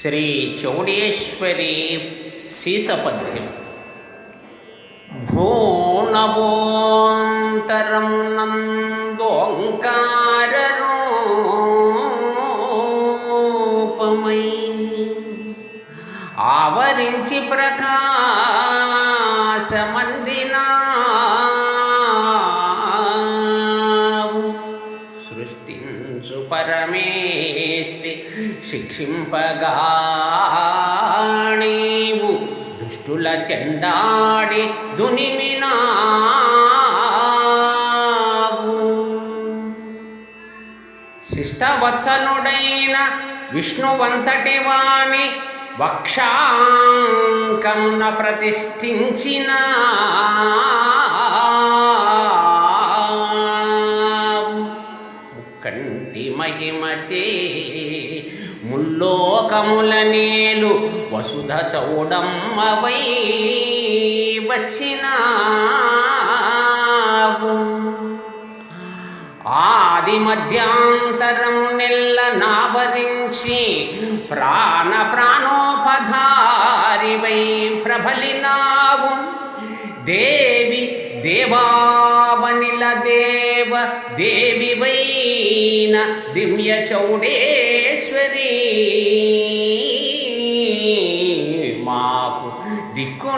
శ్రీ చౌడేశ్వరి సీసపద్యం. భూనభోంతరం నందోంకార రూపమై ఆవరించి ప్రకాశమందినావు. సృష్టించు పరమేష్టి శిక్షింపగా నీవు దుష్టుల చెండాడి దునిమినావు. శిష్టవత్సనుడైన విష్ణువంతటి వాణి వక్షాంకమున ప్రతిష్ఠించిన ముక్కంటి మహిమచే ముల్లోకముల నేలు వసుధ చౌడమ్మవై వచ్చినావు. ఆది మధ్యాంతరం నెల్ల నావరించి ప్రాణోపధారివై ప్రబలినావు. దేవి దేవావనిల దేవ దేవివైన దివ్య చౌడేశ్వరి మాకు దిక్కు